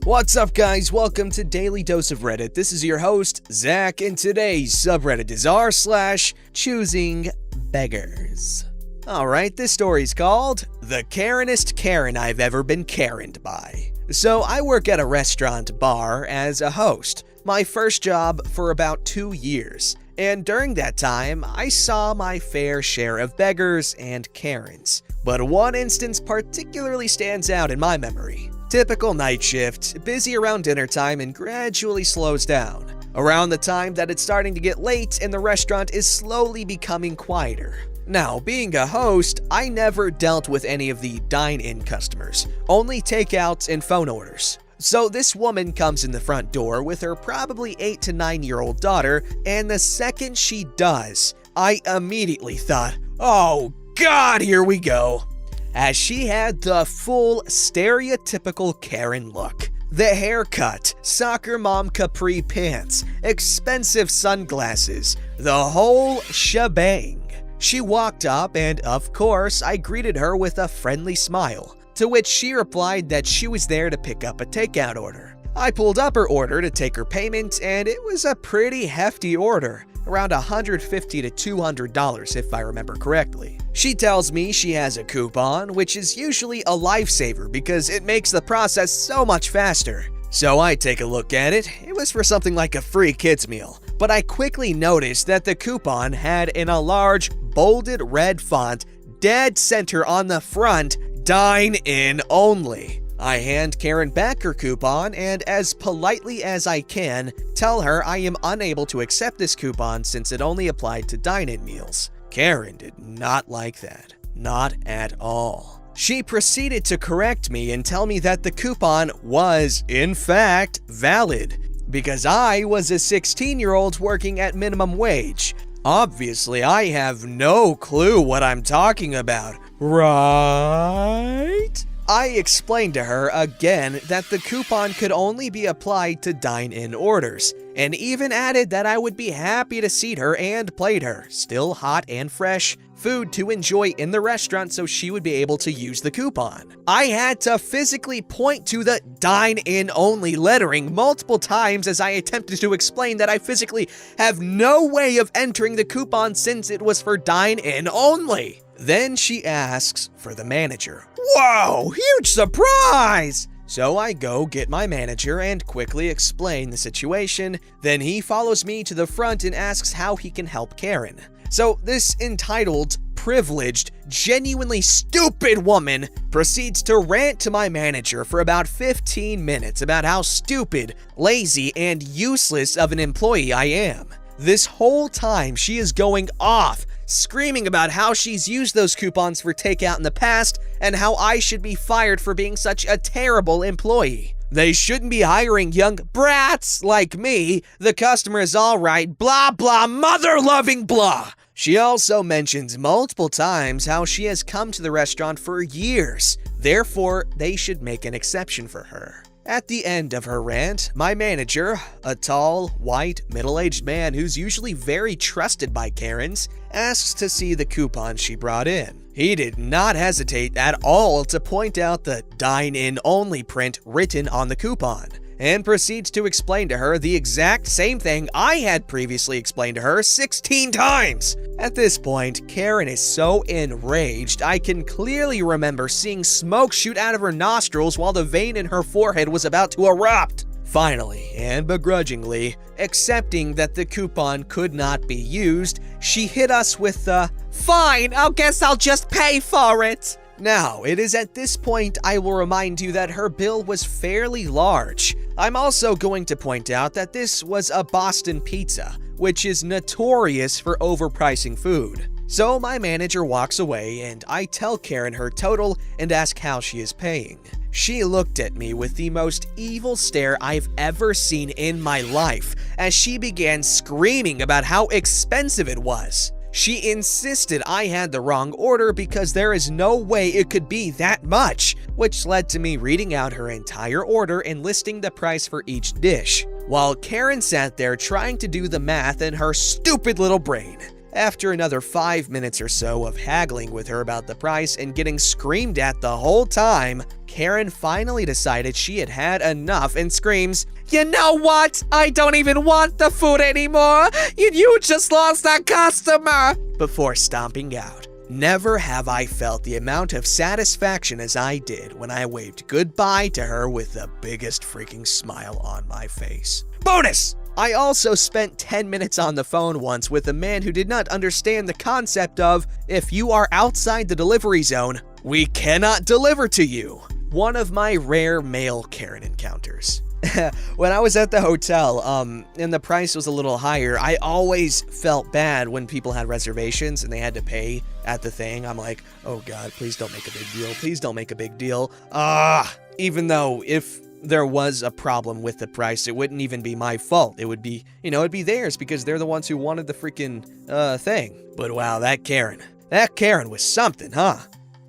What's up, guys? Welcome to Daily Dose of Reddit. This is your host, Zach, and today's subreddit is r/ChoosingBeggars. Alright, this story's called The Karenest Karen I've Ever Been Karened By. So, I work at a restaurant bar as a host, my first job for about 2 years. And during that time, I saw my fair share of beggars and Karens. But one instance particularly stands out in my memory. Typical night shift, busy around dinner time and gradually slows down. Around the time that it's starting to get late and the restaurant is slowly becoming quieter. Now, being a host, I never dealt with any of the dine-in customers, only takeouts and phone orders. So this woman comes in the front door with her probably 8 to 9-year-old daughter, and the second she does, I immediately thought, oh God, here we go. As she had the full stereotypical Karen look. The haircut, soccer mom capri pants, expensive sunglasses, the whole shebang. She walked up and, of course, I greeted her with a friendly smile, to which she replied that she was there to pick up a takeout order. I pulled up her order to take her payment, and it was a pretty hefty order, around $150 to $200 if I remember correctly. She tells me she has a coupon, which is usually a lifesaver because it makes the process so much faster. So I take a look at it. It was for something like a free kids meal, but I quickly noticed that the coupon had in a large, bolded red font, dead center on the front, "Dine in only." I hand Karen back her coupon and, as politely as I can, tell her I am unable to accept this coupon since it only applied to dine-in meals. Karen did not like that. Not at all. She proceeded to correct me and tell me that the coupon was, in fact, valid, because I was a 16-year-old working at minimum wage. Obviously, I have no clue what I'm talking about, right? I explained to her again that the coupon could only be applied to dine-in orders, and even added that I would be happy to seat her and plate her, still hot and fresh, food to enjoy in the restaurant so she would be able to use the coupon. I had to physically point to the dine-in only lettering multiple times as I attempted to explain that I physically have no way of entering the coupon since it was for dine-in only. Then she asks for the manager. Whoa, huge surprise! So I go get my manager and quickly explain the situation. Then he follows me to the front and asks how he can help Karen. So this entitled, privileged, genuinely stupid woman proceeds to rant to my manager for about 15 minutes about how stupid, lazy, and useless of an employee I am. This whole time she is going off, screaming about how she's used those coupons for takeout in the past and how I should be fired for being such a terrible employee. They shouldn't be hiring young brats like me. The customer is all right, blah blah, mother-loving blah. She also mentions multiple times how she has come to the restaurant for years. Therefore, they should make an exception for her. At the end of her rant, my manager, a tall, white, middle-aged man who's usually very trusted by Karens, asks to see the coupon she brought in. He did not hesitate at all to point out the dine-in only print written on the coupon, and proceeds to explain to her the exact same thing I had previously explained to her 16 times. At this point, Karen is so enraged, I can clearly remember seeing smoke shoot out of her nostrils while the vein in her forehead was about to erupt. Finally, and begrudgingly, accepting that the coupon could not be used, she hit us with the, "Fine, I guess I'll just pay for it." Now, it is at this point I will remind you that her bill was fairly large. I'm also going to point out that this was a Boston pizza, which is notorious for overpricing food. So my manager walks away and I tell Karen her total and ask how she is paying. She looked at me with the most evil stare I've ever seen in my life as she began screaming about how expensive it was. She insisted I had the wrong order because there is no way it could be that much, which led to me reading out her entire order and listing the price for each dish, while Karen sat there trying to do the math in her stupid little brain. After another 5 minutes or so of haggling with her about the price and getting screamed at the whole time, Karen finally decided she had had enough and screams, "You know what? I don't even want the food anymore! You just lost a customer!" before stomping out. Never have I felt the amount of satisfaction as I did when I waved goodbye to her with the biggest freaking smile on my face. Bonus! I also spent 10 minutes on the phone once with a man who did not understand the concept of, if you are outside the delivery zone, we cannot deliver to you. One of my rare male Karen encounters. When I was at the hotel, and the price was a little higher, I always felt bad when people had reservations and they had to pay at the thing. I'm like, oh God, please don't make a big deal. Please don't make a big deal. Even though if there was a problem with the price, it wouldn't even be my fault. It would be, it'd be theirs because they're the ones who wanted the freaking, thing. But wow, that Karen was something, huh?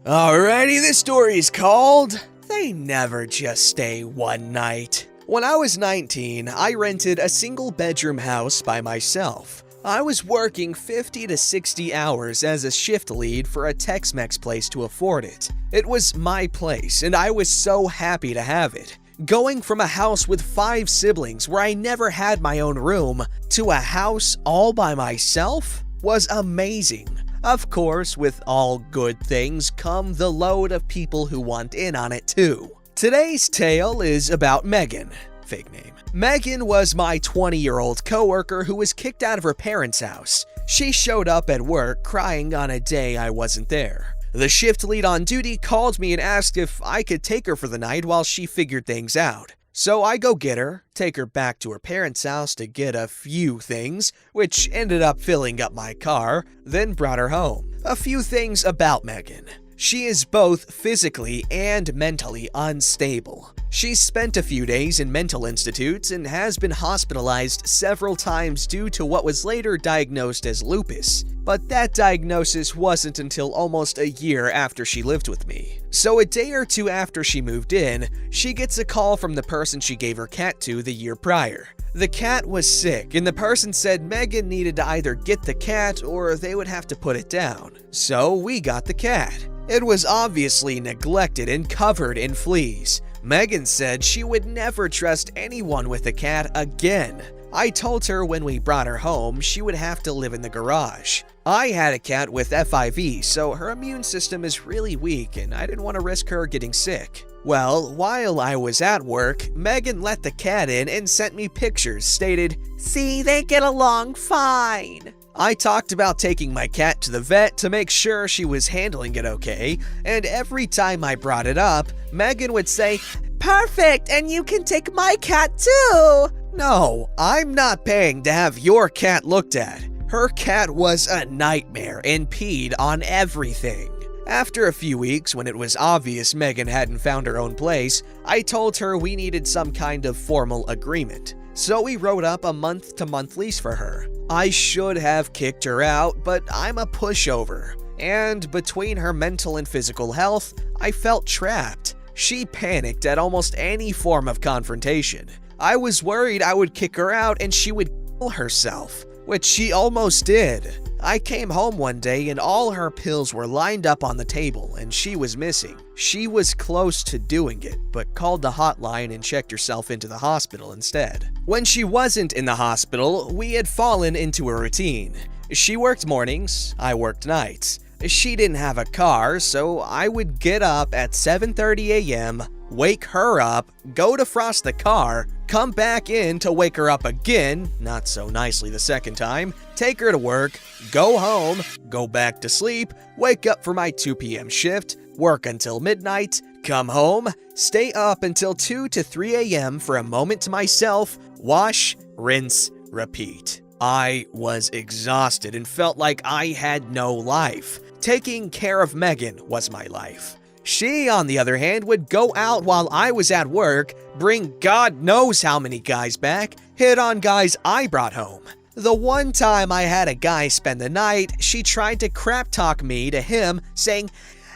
Alrighty, this story is called, They Never Just Stay One Night. When I was 19, I rented a single-bedroom house by myself. I was working 50 to 60 hours as a shift lead for a Tex-Mex place to afford it. It was my place, and I was so happy to have it. Going from a house with 5 siblings where I never had my own room to a house all by myself was amazing. Of course, with all good things come the load of people who want in on it too. Today's tale is about Megan. Fake name. Megan was my 20-year-old coworker who was kicked out of her parents' house. She showed up at work crying on a day I wasn't there. The shift lead on duty called me and asked if I could take her for the night while she figured things out. So I go get her, take her back to her parents' house to get a few things, which ended up filling up my car, then brought her home. A few things about Megan. She is both physically and mentally unstable. She's spent a few days in mental institutes and has been hospitalized several times due to what was later diagnosed as lupus. But that diagnosis wasn't until almost a year after she lived with me. So a day or two after she moved in, she gets a call from the person she gave her cat to the year prior. The cat was sick, and the person said Megan needed to either get the cat or they would have to put it down. So we got the cat. It was obviously neglected and covered in fleas. Megan said she would never trust anyone with a cat again. I told her when we brought her home, she would have to live in the garage. I had a cat with FIV, so her immune system is really weak and I didn't want to risk her getting sick. Well, while I was at work, Megan let the cat in and sent me pictures stated, "See, they get along fine." I talked about taking my cat to the vet to make sure she was handling it okay, and every time I brought it up, Megan would say, "Perfect, and you can take my cat too." No, I'm not paying to have your cat looked at. Her cat was a nightmare and peed on everything. After a few weeks, when it was obvious Megan hadn't found her own place, I told her we needed some kind of formal agreement. So we wrote up a month-to-month lease for her. I should have kicked her out, but I'm a pushover. And between her mental and physical health, I felt trapped. She panicked at almost any form of confrontation. I was worried I would kick her out and she would kill herself, which she almost did. I came home one day and all her pills were lined up on the table and she was missing. She was close to doing it, but called the hotline and checked herself into the hospital instead. When she wasn't in the hospital, we had fallen into a routine. She worked mornings, I worked nights. She didn't have a car, so I would get up at 7:30 a.m., wake her up, go defrost the car, come back in to wake her up again, not so nicely the second time, take her to work, go home, go back to sleep, wake up for my 2 p.m. shift, work until midnight, come home, stay up until 2 to 3 a.m. for a moment to myself, wash, rinse, repeat. I was exhausted and felt like I had no life. Taking care of Megan was my life. She, on the other hand, would go out while I was at work, bring God knows how many guys back, hit on guys I brought home. The one time I had a guy spend the night, she tried to crap talk me to him, saying,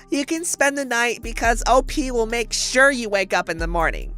"You can spend the night because OP will make sure you wake up in the morning.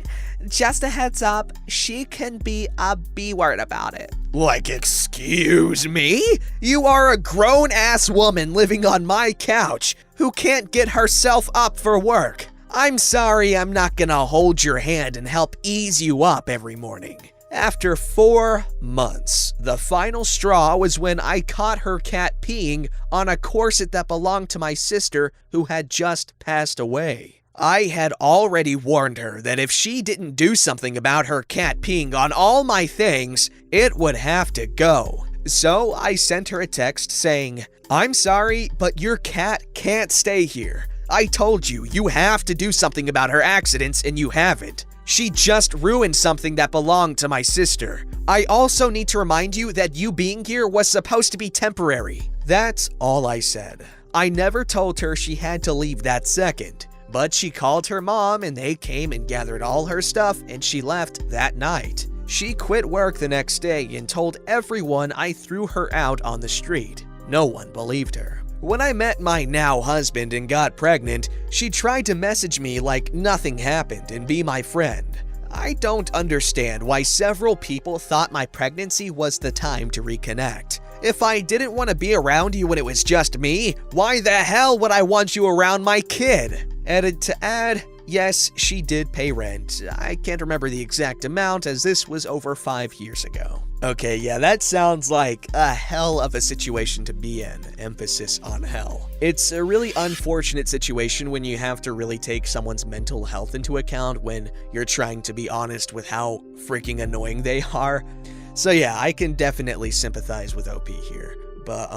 just a heads up, she can be a B-word about it. Like, excuse me? You are a grown-ass woman living on my couch who can't get herself up for work. I'm sorry I'm not gonna hold your hand and help ease you up every morning. After 4 months, the final straw was when I caught her cat peeing on a corset that belonged to my sister who had just passed away. I had already warned her that if she didn't do something about her cat peeing on all my things, it would have to go. So I sent her a text saying, "I'm sorry, but your cat can't stay here. I told you, you have to do something about her accidents and you haven't. She just ruined something that belonged to my sister. I also need to remind you that you being here was supposed to be temporary." That's all I said. I never told her she had to leave that second, but she called her mom and they came and gathered all her stuff and she left that night. She quit work the next day and told everyone I threw her out on the street. No one believed her. When I met my now husband and got pregnant, she tried to message me like nothing happened and be my friend. I don't understand why several people thought my pregnancy was the time to reconnect. If I didn't want to be around you when it was just me, why the hell would I want you around my kid? Added to add, yes, she did pay rent. I can't remember the exact amount as this was over 5 years ago. Okay, yeah, that sounds like a hell of a situation to be in. Emphasis on hell. It's a really unfortunate situation when you have to really take someone's mental health into account when you're trying to be honest with how freaking annoying they are. So yeah, I can definitely sympathize with OP here. But,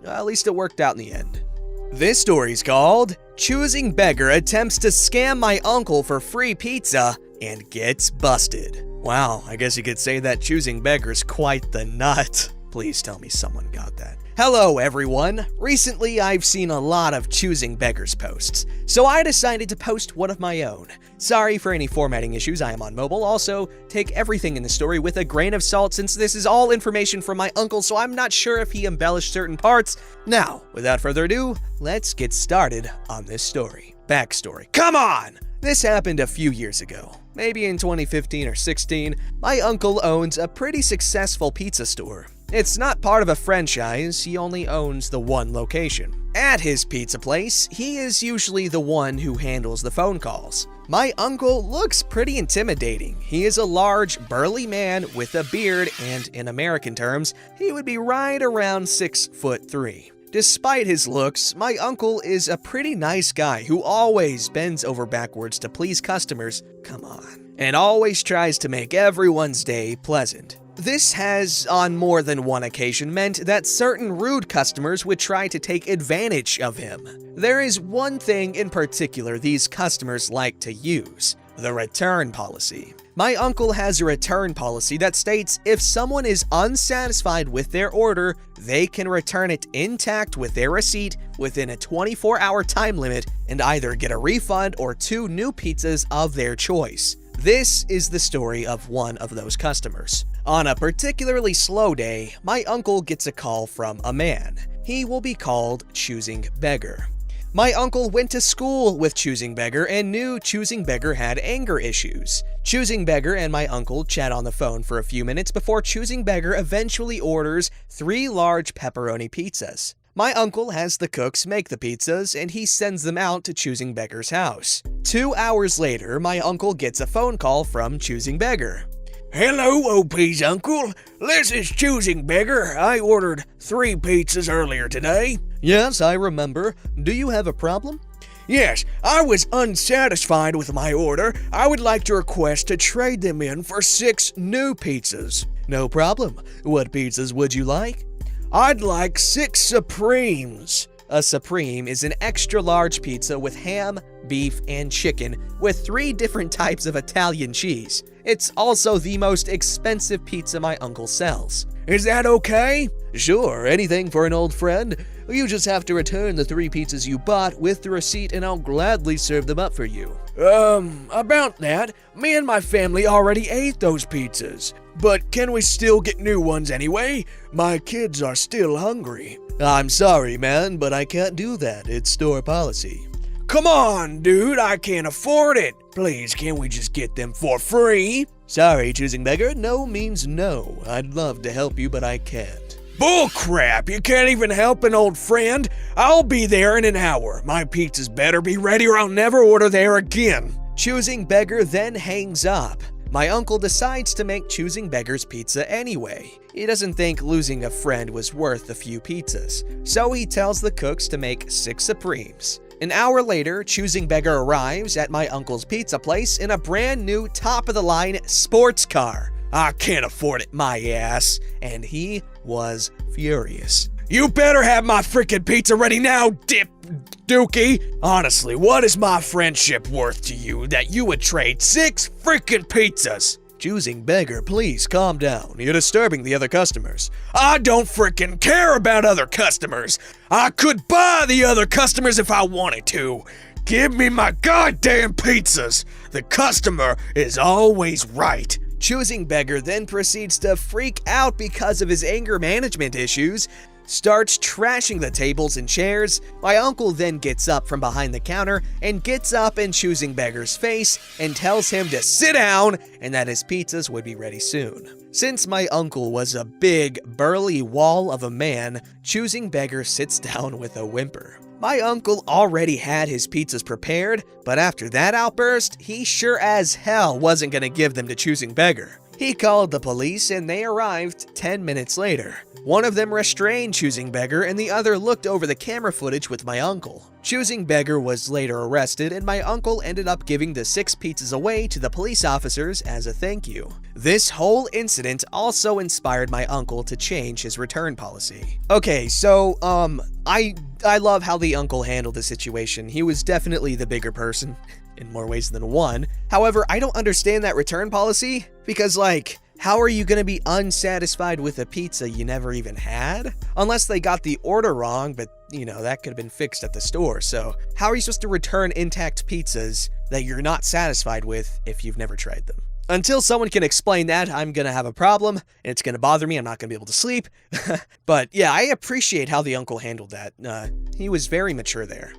at least it worked out in the end. This story's called Choosing Beggar Attempts to Scam My Uncle for Free Pizza and Gets Busted. Wow, I guess you could say that Choosing Beggar's quite the nut. Please tell me someone got that. Hello everyone! Recently I've seen a lot of Choosing Beggars posts, so I decided to post one of my own. Sorry for any formatting issues, I am on mobile. Also, take everything in the story with a grain of salt since this is all information from my uncle, so I'm not sure if he embellished certain parts. Now, without further ado, let's get started on this story. Backstory. Come on! This happened a few years ago. Maybe in 2015 or 16, my uncle owns a pretty successful pizza store. It's not part of a franchise, he only owns the one location. At his pizza place, he is usually the one who handles the phone calls. My uncle looks pretty intimidating. He is a large, burly man with a beard and, in American terms, he would be right around 6'3". Despite his looks, my uncle is a pretty nice guy who always bends over backwards to please customers, come on, and always tries to make everyone's day pleasant. This has, on more than one occasion, meant that certain rude customers would try to take advantage of him. There is one thing in particular these customers like to use: the return policy. My uncle has a return policy that states if someone is unsatisfied with their order, they can return it intact with their receipt within a 24-hour time limit and either get a refund or 2 new pizzas of their choice. This is the story of one of those customers. On a particularly slow day, my uncle gets a call from a man. He will be called Choosing Beggar. My uncle went to school with Choosing Beggar and knew Choosing Beggar had anger issues. Choosing Beggar and my uncle chat on the phone for a few minutes before Choosing Beggar eventually orders 3 large pepperoni pizzas. My uncle has the cooks make the pizzas and he sends them out to Choosing Beggar's house. 2 hours later, my uncle gets a phone call from Choosing Beggar. "Hello, OP's uncle. This is Choosing Beggar. I ordered 3 pizzas earlier today." "Yes, I remember. Do you have a problem?" "Yes, I was unsatisfied with my order. I would like to request to trade them in for 6 new pizzas." "No problem. What pizzas would you like?" "I'd like 6 Supremes." A Supreme is an extra large pizza with ham, beef, and chicken with 3 different types of Italian cheese. It's also the most expensive pizza my uncle sells. "Is that okay?" "Sure, anything for an old friend. You just have to return the 3 pizzas you bought with the receipt and I'll gladly serve them up for you." About that, me and my family already ate those pizzas. But can we still get new ones anyway? My kids are still hungry." "I'm sorry, man, but I can't do that. It's store policy." "Come on, dude, I can't afford it." Please, can't we just get them for free? Sorry, ChoosingBeggar, no means no. I'd love to help you, but I can't. Bullcrap! You can't even help an old friend? I'll be there in an hour. My pizzas better be ready or I'll never order there again. ChoosingBeggar then hangs up. My uncle decides to make ChoosingBeggar's pizza anyway. He doesn't think losing a friend was worth a few pizzas, so he tells the cooks to make 6 Supremes. An hour later, ChoosingBeggar arrives at my uncle's pizza place in a brand new top-of-the-line sports car. I can't afford it, my ass. And he was furious. You better have my freaking pizza ready now, Dookie. Honestly, what is my friendship worth to you that you would trade 6 freaking pizzas? ChoosingBeggar, please calm down. You're disturbing the other customers. I don't freaking care about other customers. I could buy the other customers if I wanted to. Give me my goddamn pizzas. The customer is always right. ChoosingBeggar then proceeds to freak out because of his anger management issues, starts trashing the tables and chairs. My uncle then gets up from behind the counter and gets up in ChoosingBeggar's face and tells him to sit down and that his pizzas would be ready soon. Since my uncle was a big, burly wall of a man, ChoosingBeggar sits down with a whimper. My uncle already had his pizzas prepared, but after that outburst, he sure as hell wasn't gonna give them to ChoosingBeggar. He called the police and they arrived 10 minutes later. One of them restrained ChoosingBeggar and the other looked over the camera footage with my uncle. ChoosingBeggar was later arrested and my uncle ended up giving the 6 pizzas away to the police officers as a thank you. This whole incident also inspired my uncle to change his return policy. Okay, so, I love how the uncle handled the situation. He was definitely the bigger person, in more ways than one. However, I don't understand that return policy, because like, how are you gonna be unsatisfied with a pizza you never even had? Unless they got the order wrong, but you know, that could have been fixed at the store. So how are you supposed to return intact pizzas that you're not satisfied with if you've never tried them? Until someone can explain that, I'm gonna have a problem, and it's gonna bother me, I'm not gonna be able to sleep. But yeah, I appreciate how the uncle handled that. He was very mature there.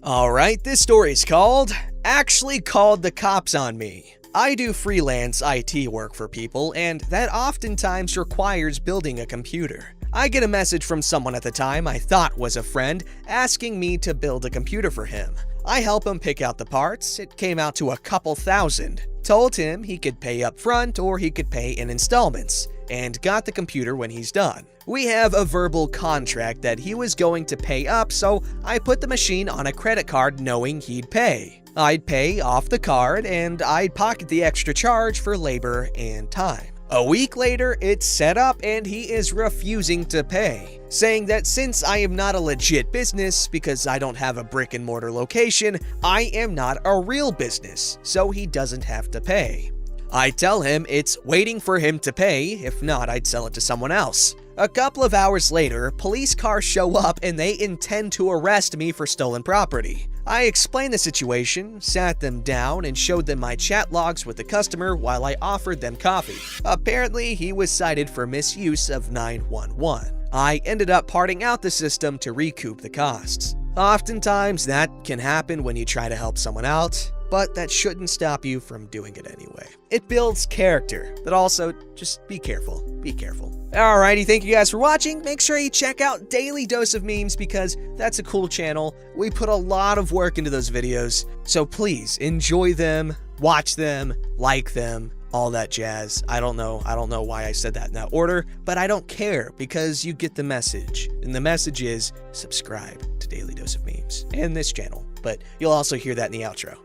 Alright, this story is called, Actually Called the Cops on Me. I do freelance IT work for people, and that oftentimes requires building a computer. I get a message from someone at the time I thought was a friend asking me to build a computer for him. I help him pick out the parts. It came out to a couple thousand. Told him he could pay up front or he could pay in installments, and got the computer when he's done. We have a verbal contract that he was going to pay up, so I put the machine on a credit card knowing he'd pay. I'd pay off the card and I'd pocket the extra charge for labor and time. A week later, it's set up and he is refusing to pay, saying that since I am not a legit business because I don't have a brick and mortar location, I am not a real business, so he doesn't have to pay. I tell him it's waiting for him to pay, if not I'd sell it to someone else. A couple of hours later, police cars show up and they intend to arrest me for stolen property. I explained the situation, sat them down, and showed them my chat logs with the customer while I offered them coffee. Apparently, he was cited for misuse of 911. I ended up parting out the system to recoup the costs. Oftentimes, that can happen when you try to help someone out, but that shouldn't stop you from doing it anyway. It builds character, but also just be careful. Be careful. Alrighty, thank you guys for watching. Make sure you check out Daily Dose of Memes because that's a cool channel. We put a lot of work into those videos, so please enjoy them, watch them, like them, all that jazz. I don't know why I said that in that order, but I don't care because you get the message. And the message is subscribe to Daily Dose of Memes and this channel, but you'll also hear that in the outro.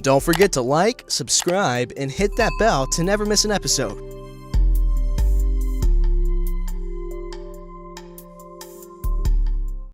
Don't forget to like, subscribe, and hit that bell to never miss an episode.